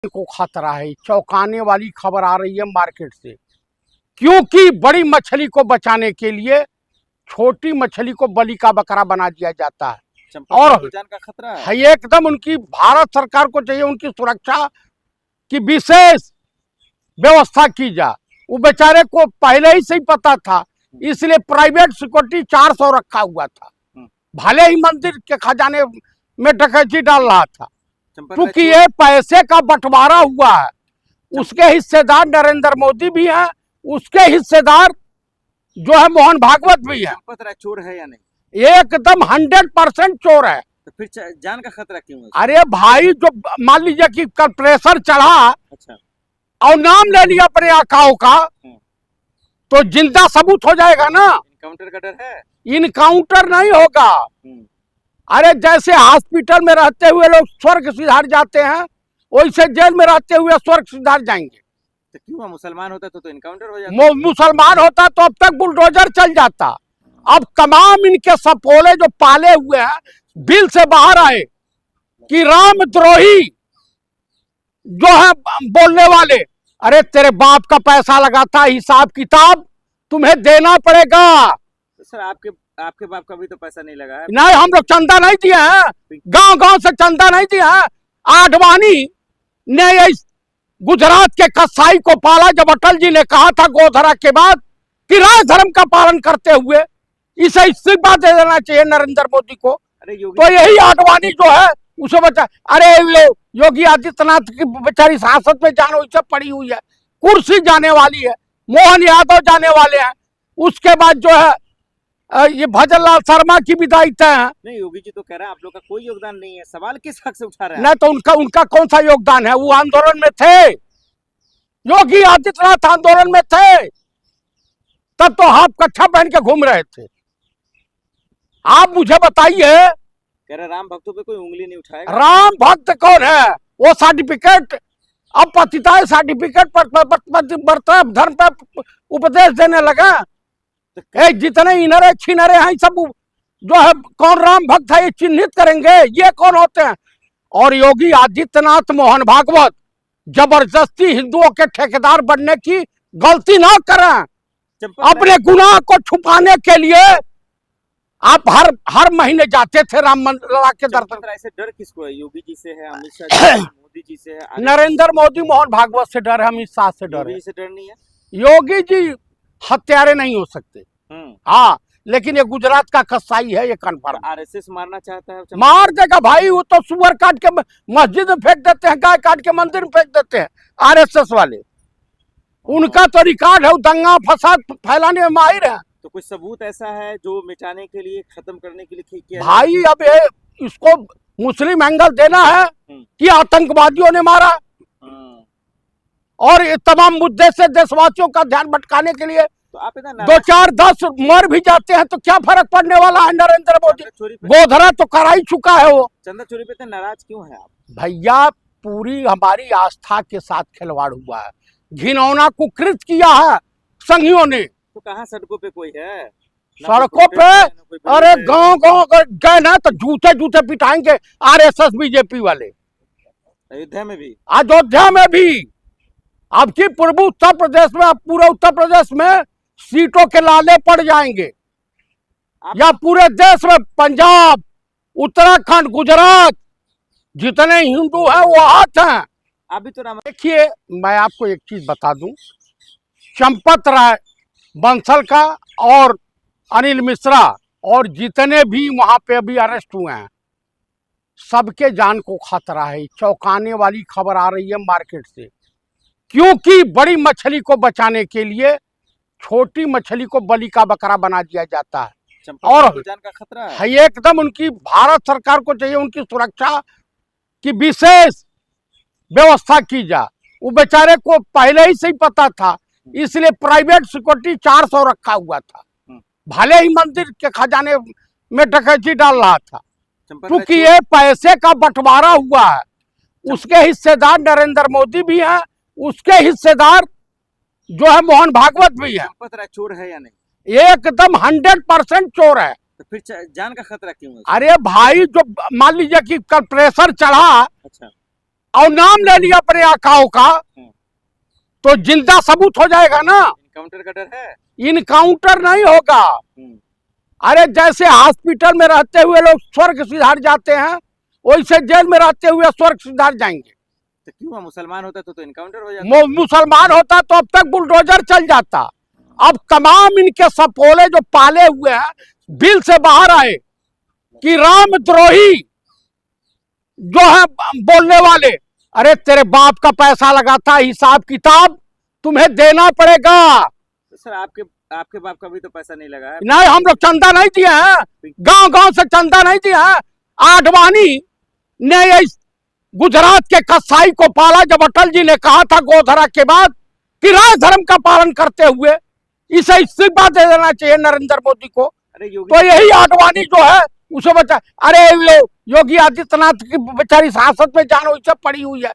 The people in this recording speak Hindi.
को खतरा है। चौंकाने वाली खबर आ रही है मार्केट से, क्योंकि बड़ी मछली को बचाने के लिए छोटी मछली को बलि का बकरा बना दिया जाता है। और जान का खतरा है एकदम उनकी भारत सरकार को चाहिए उनकी सुरक्षा की विशेष व्यवस्था की जाए। वो बेचारे को पहले ही से ही पता था, इसलिए प्राइवेट सिक्योरिटी 400 रखा हुआ था। भले ही मंदिर के खजाने में डकैती डाल रहा था, क्योंकि ये पैसे का बंटवारा हुआ है। उसके हिस्सेदार नरेंद्र मोदी भी हैं, उसके हिस्सेदार जो है मोहन भागवत भी है। चोर है या नहीं? एकदम 100% चोर है। तो फिर जान का खतरा क्यों है? अरे भाई, जो मान लीजिए कि कल प्रेशर चढ़ा अच्छा, और नाम ले लिया अपने आकाओं का, तो जिंदा सबूत हो जाएगा ना। इनकाउंटर का डर है? इनकाउंटर नहीं होगा। अरे जैसे हॉस्पिटल में रहते हुए लोग स्वर्ग सिधार जाते हैं, वैसे जेल में रहते हुए स्वर्ग सिधार जाएंगे। तो क्यों? मुसलमान होता तो इनकाउंटर हो जाता। मुसलमान होता तो अब तक बुलडोजर चल जाता। अब तमाम इनके सपोले जो पाले हुए हैं बिल से बाहर आए कि रामद्रोही जो है बोलने वाले, अरे तेरे बाप का पैसा लगाता, हिसाब किताब तुम्हें देना पड़ेगा। तो सर आपके बाप का भी तो पैसा नहीं लगा है। नहीं, हम लोग चंदा नहीं दिए हैं, गांव गांव से चंदा नहीं दिए हैं। आडवाणी ने गुजरात के कसाई को पाला, जब अटल जी ने कहा था गोधरा के बाद कि राय धर्म का पालन करते हुए इसे इस्तीफा दे देना चाहिए नरेंद्र मोदी को। तो यही आडवाणी जो है उसे बचा। अरे योगी आदित्यनाथ की बेचारी सांसद में जान वैसे पड़ी हुई है, कुर्सी जाने वाली है, मोहन यादव जाने वाले हैं। उसके बाद जो है ये भजन लाल शर्मा की विदाई तय है। नहीं, योगी जी तो कह रहे हैं आप लोग का कोई योगदान नहीं है। सवाल किस हक से उठा रहे हैं? नहीं तो उनका कौन सा योगदान है? वो आंदोलन में थे, योगी आदित्यनाथ आंदोलन में थे, तब तो हाफ कच्छा पहन के घूम रहे थे। आप मुझे बताइए, कह रहे राम भक्तों पे कोई उंगली नहीं उठाएगा। राम भक्त कौन है? वो सर्टिफिकेट अब पतिताए सर्टिफिकेट पर धर्म पे उपदेश देने लगा। जितने इनरे छिनरे हैं सब जो है कौन राम भक्त है ये चिन्हित करेंगे, ये कौन होते हैं। और योगी आदित्यनाथ मोहन भागवत जबरदस्ती हिंदुओं के ठेकेदार बनने की गलती ना करें। अपने गुनाह को छुपाने के लिए आप हर महीने जाते थे राम मंदिर के दर्शन। ऐसे डर किसको है? योगी जी से है, अमित शाह जी, मोदी जी से है, नरेंद्र मोदी मोहन भागवत से डर है, अमित शाह से डर है। योगी से डर नहीं है? योगी जी हत्यारे नहीं हो सकते। हाँ, लेकिन ये गुजरात का कसाई है, ये कन्फर्म। आरएसएस मारना चाहता है? मार देगा भाई, वो तो सुअर काट के मस्जिद में फेंक देते हैं, गाय काट के मंदिर में फेंक देते हैं आरएसएस वाले। उनका तो रिकॉर्ड है, दंगा फसाद फैलाने में माहिर है। तो कुछ सबूत ऐसा है जो मिटाने के लिए, खत्म करने के लिए किया भाई? अब इसको मुस्लिम एंगल देना है कि आतंकवादियों ने मारा, और ये तमाम मुद्दे से देशवासियों का ध्यान भटकाने के लिए तो आप 2-4-10 मर भी जाते हैं तो क्या फर्क पड़ने वाला है? नरेंद्र मोदी गोधरा तो करा ही चुका है। वो चंदा चोरी पे नाराज क्यों है आप? भैया, पूरी हमारी आस्था के साथ खिलवाड़ हुआ है, घिनौना कुकृत किया है संघियों ने। तो कहाँ सड़कों पे कोई है? सड़कों पे अरे गांव गांव गए ना तो जूते जूते पिटाएंगे आरएसएस बीजेपी वाले। अयोध्या में भी, अयोध्या में भी, अब की पूर्वी उत्तर प्रदेश में, पूरे उत्तर प्रदेश में सीटों के लाले पड़ जाएंगे, या पूरे देश में पंजाब, उत्तराखंड, गुजरात जितने हिंदू हैं वो हाथ हैं। अभी तो देखिए, मैं आपको एक चीज बता दूं, चंपत राय बंसल का और अनिल मिश्रा और जितने भी वहां पे अभी अरेस्ट हुए हैं, सबके जान को खतरा है। चौंकाने वाली खबर आ रही है मार्केट से, क्योंकि बड़ी मछली को बचाने के लिए छोटी मछली को बलि का बकरा बना दिया जाता है। और जान का खतरा है एकदम उनकी भारत सरकार को चाहिए उनकी सुरक्षा की विशेष व्यवस्था की जाए। वो बेचारे को पहले ही से ही पता था, इसलिए प्राइवेट सिक्योरिटी 400 रखा हुआ था। भले ही मंदिर के खजाने में डकैती डाल रहा था, क्योंकि ये पैसे का बंटवारा हुआ है। उसके हिस्सेदार नरेंद्र मोदी भी हैं, उसके हिस्सेदार जो है मोहन भागवत भी है। चोर है या नहीं? एकदम 100% चोर है। तो फिर जान का खतरा क्यों है? अरे भाई, जो मान लीजिए कि कल प्रेशर चढ़ा अच्छा, और नाम ले लिया अपने आकाओं का तो जिंदा सबूत हो जाएगा ना। इनकाउंटर का डर है? इनकाउंटर नहीं होगा। अरे जैसे हॉस्पिटल में रहते हुए लोग स्वर्ग सिधार जाते हैं वैसे जेल में रहते हुए स्वर्ग सिधार जाएंगे। तो क्यों मुसलमान होता तो इनकाउंटर हो जाता? मुसलमान होता तो अब तक बुलडोजर चल जाता। अब तमाम इनके सपोले जो पाले हुए हैं बिल से बाहर आए कि रामद्रोही जो है बोलने वाले, अरे तेरे बाप का पैसा लगा था, हिसाब किताब तुम्हें देना पड़ेगा। तो सर आपके बाप का भी तो पैसा नहीं लगा है। नहीं, हम लोग चंदा नहीं दिए हैं, गांव गांव से चंदा नहीं दिए हैं। आडवाणी ने इस गुजरात के कसाई को पाला जब अटल जी ने कहा था गोधरा के बाद कि राज धर्म का पालन करते हुए इसे इस्तीफा दे देना चाहिए नरेंद्र मोदी को। तो यही आडवाणी जो है उसे बचा। अरे योगी आदित्यनाथ की बेचारी सांसद में जान वैसे पड़ी हुई है,